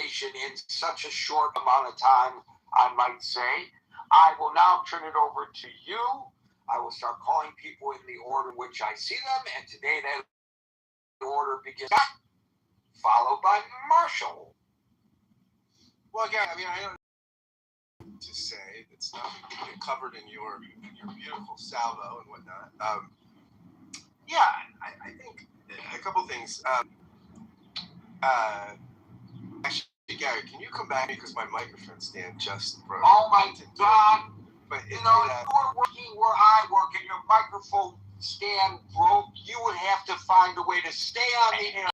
information in such a short amount of time, I might say. I will now turn it over to you. I will start calling people in the order in which I see them, and today that order begins, followed by Marshall. Well, again, I mean, I don't know to say that's not covered in your beautiful salvo and whatnot. Yeah, I think a couple things. Actually, Gary, can you come back because my microphone stand just broke? Oh my God! But if you were working where I work and your microphone stand broke, you would have to find a way to stay on the air.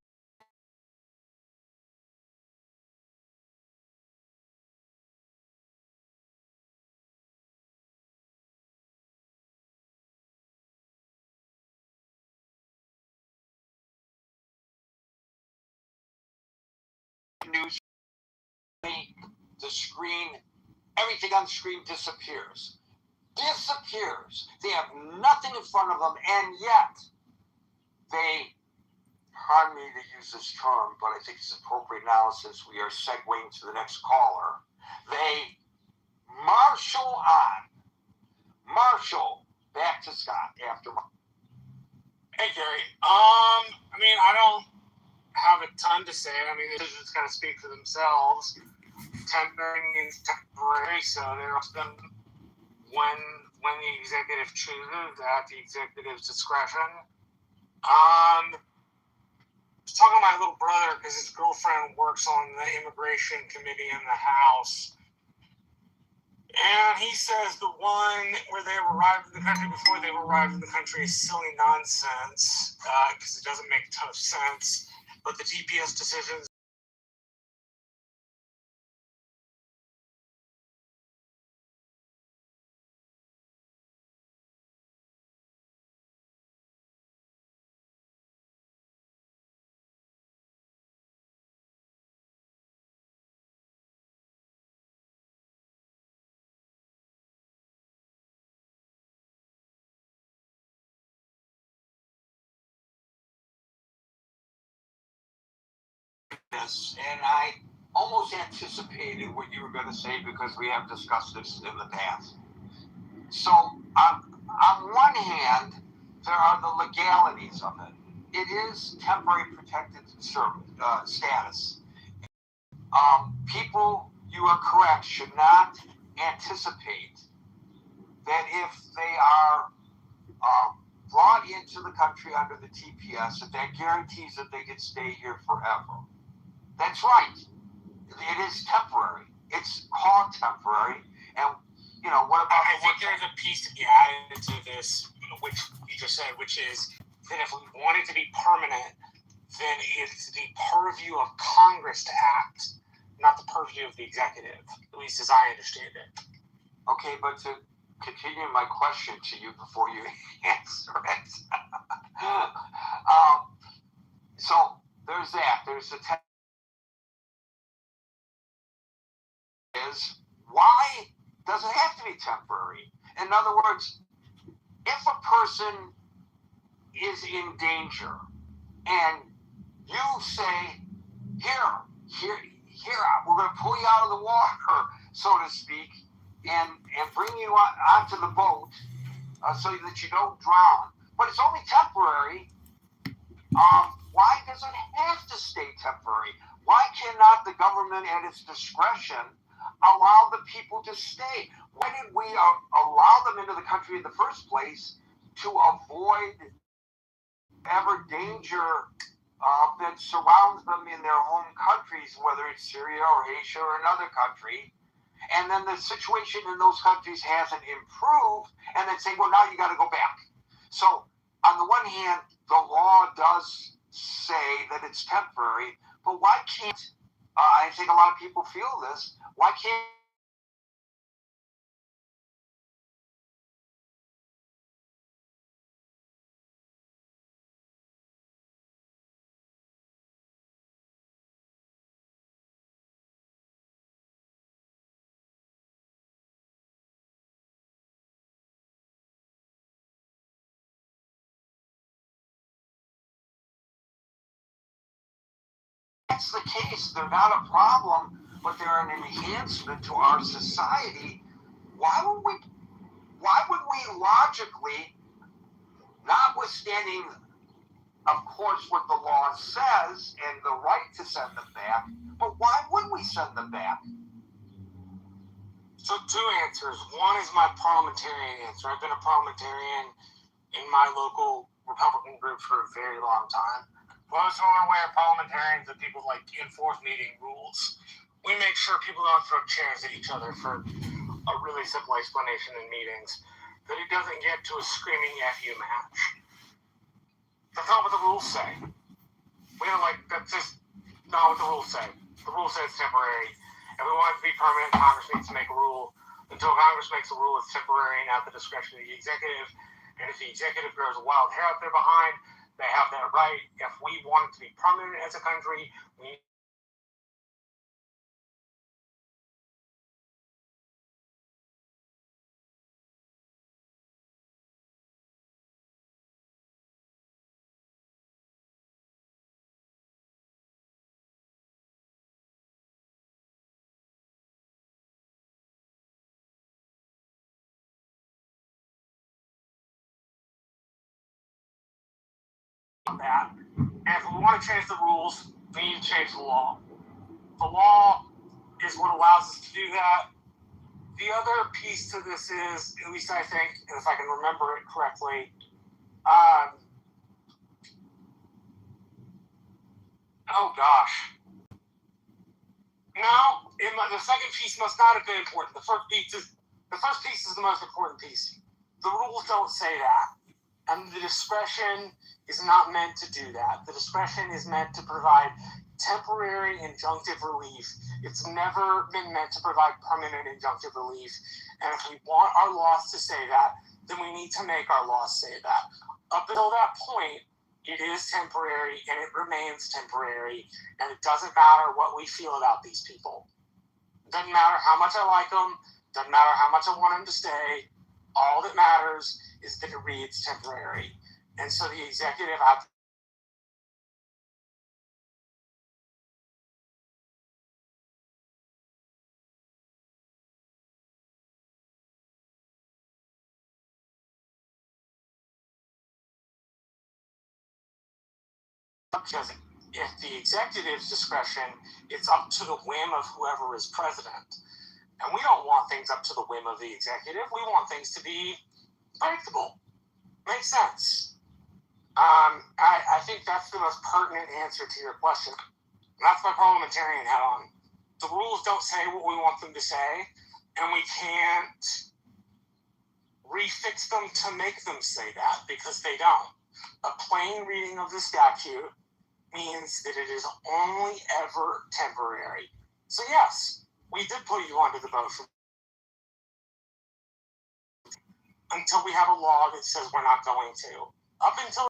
News, the screen, everything on the screen disappears. They have nothing in front of them, and yet they, pardon me to use this term, but I think it's appropriate now since we are segueing to the next caller. They marshal on. Marshall, back to Scott after. Hey, Gary. I mean, I don't have a ton to say. I mean, the decisions kind of speak for themselves. Temporary means temporary, so there's been when the executive chooses at the executive's discretion. I was talking to my little brother because his girlfriend works on the immigration committee in the House. And he says the one where they arrived in the country before they arrived in the country is silly nonsense because it doesn't make a ton of sense. But the TPS decisions. And I almost anticipated what you were going to say because we have discussed this in the past. So, on one hand, there are the legalities of it. It is temporary protected status. People, you are correct, should not anticipate that if they are brought into the country under the TPS, that guarantees that they can stay here forever. That's right. It is temporary. It's called temporary. And, you know, what about... I think there's a piece to be added to this, which you just said, which is that if we want it to be permanent, then it's the purview of Congress to act, not the purview of the executive, at least as I understand it. Okay, but to continue my question to you before you answer it. So there's that. There's the is why does it have to be temporary? In other words, if a person is in danger and you say, here, we're going to pull you out of the water, so to speak, and bring you onto the boat so that you don't drown. But it's only temporary. Why does it have to stay temporary? Why cannot the government at its discretion allow the people to stay? Why did we allow them into the country in the first place to avoid whatever danger that surrounds them in their home countries, whether it's Syria or Asia or another country? And then the situation in those countries hasn't improved, and then say, well, now you got to go back. So on the one hand, the law does say that it's temporary, but why can't, I think a lot of people feel this, why can't that's the case, they're not a problem, but they're an enhancement to our society, why would we logically, notwithstanding, of course, what the law says and the right to send them back, but why would we send them back? So two answers. One is my parliamentarian answer. I've been a parliamentarian in my local Republican group for a very long time. For those who aren't aware, parliamentarians are people like enforce meeting rules. We make sure people don't throw chairs at each other for a really simple explanation in meetings, that it doesn't get to a screaming FU match. That's not what the rules say. That's just not what the rules say. The rule says temporary. If we want it to be permanent, Congress needs to make a rule. Until Congress makes a rule, it's temporary and at the discretion of the executive. And if the executive grows a wild hair out there behind, they have that right. If we want it to be permanent as a country, we need that. And if we want to change the rules, we need to change the law. The law is what allows us to do that. The other piece to this is, at least I think, and if I can remember it correctly, oh gosh. No, the second piece must not have been important. The first piece is the most important piece. The rules don't say that. And the discretion is not meant to do that. The discretion is meant to provide temporary injunctive relief. It's never been meant to provide permanent injunctive relief. And if we want our laws to say that, then we need to make our laws say that. Up until that point, it is temporary and it remains temporary. And it doesn't matter what we feel about these people. It doesn't matter how much I like them. Doesn't matter how much I want them to stay. All that matters is that it reads temporary. And so the executive has because if the executive's discretion, it's up to the whim of whoever is president. And we don't want things up to the whim of the executive. We want things to be predictable. Makes sense. I think that's the most pertinent answer to your question. That's my parliamentarian hat on. The rules don't say what we want them to say, and we can't refix them to make them say that because they don't. A plain reading of the statute means that it is only ever temporary. So yes, we did put you under the boat until we have a law that says we're not going to. Up until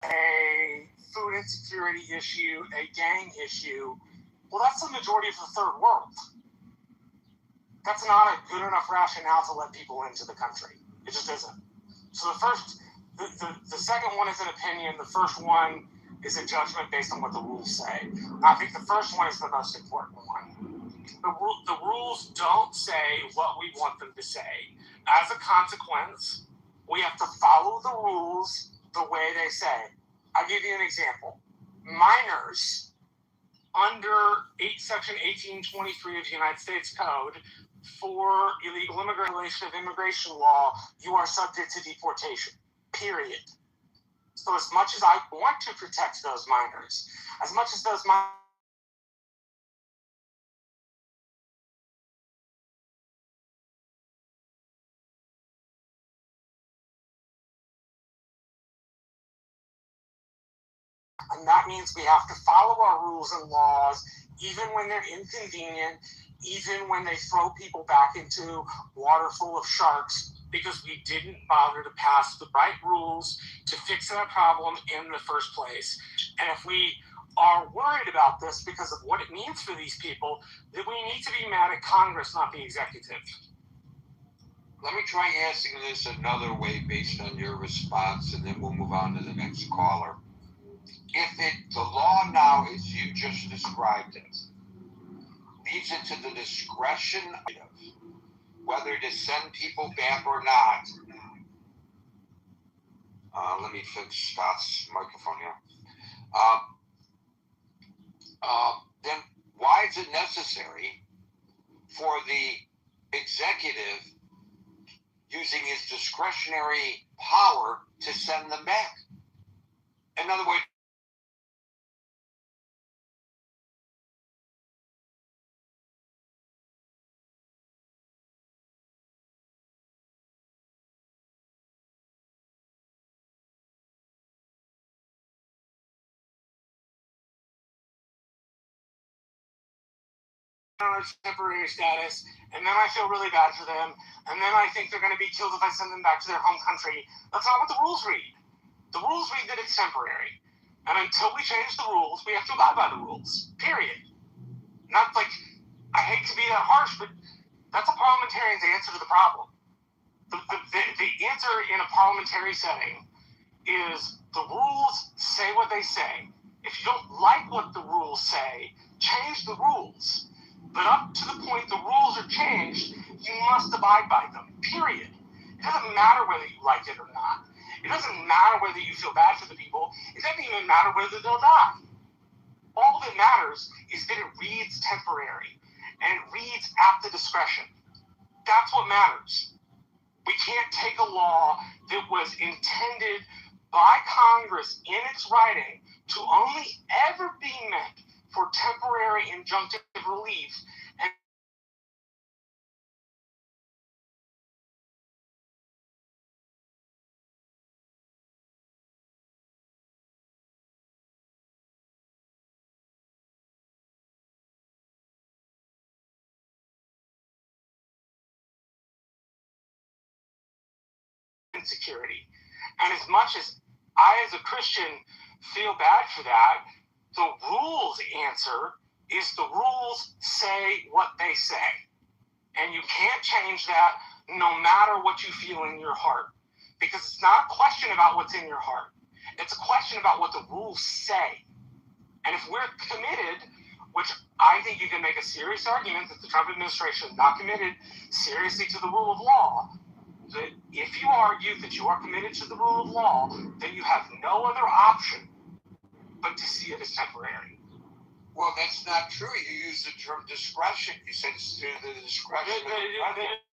a food insecurity issue, a gang issue, well, that's the majority of the third world. That's not a good enough rationale to let people into the country. It just isn't. So the second one is an opinion. The first one is a judgment based on what the rules say. I think the first one is the most important one. The rules don't say what we want them to say. As a consequence, we have to follow the rules the way they say. I'll give you an example. Minors under Section 1823 of the United States Code, for illegal violation of immigration law, you are subject to deportation, period. So as much as I want to protect those minors, as much as those minors and that means we have to follow our rules and laws, even when they're inconvenient, even when they throw people back into water full of sharks, because we didn't bother to pass the right rules to fix that problem in the first place. And if we are worried about this because of what it means for these people, then we need to be mad at Congress, not the executive. let me try asking this another way based on your response, and then we'll move on to the next caller. If the law now, as you just described it, leaves it to the discretion of whether to send people back or not. Let me fix Scott's microphone here. Then why is it necessary for the executive using his discretionary power to send them back? In other words, temporary status, and then I feel really bad for them, and then I think they're going to be killed if I send them back to their home country. That's not what the rules read. The rules read that it's temporary, and until we change the rules, we have to abide by the rules, period. Not like, I hate to be that harsh, but that's a parliamentarian's answer to the problem. The answer in a parliamentary setting is the rules say what they say. If you don't like what the rules say, change the rules. But up to the point the rules are changed, you must abide by them, period. It doesn't matter whether you like it or not. It doesn't matter whether you feel bad for the people. It doesn't even matter whether they'll die. All that matters is that it reads temporary, and it reads at the discretion. That's what matters. We can't take a law that was intended by Congress in its writing to only ever be meant for temporary injunctive relief and insecurity. And as much as I, as a Christian, feel bad for that, the rules answer is the rules say what they say. And you can't change that no matter what you feel in your heart. Because it's not a question about what's in your heart. It's a question about what the rules say. And if we're committed, which I think you can make a serious argument that the Trump administration is not committed seriously to the rule of law, that if you argue that you are committed to the rule of law, then you have no other option but to see it as temporary. well, that's not true. You use the term discretion. You said it's through the discretion of the president.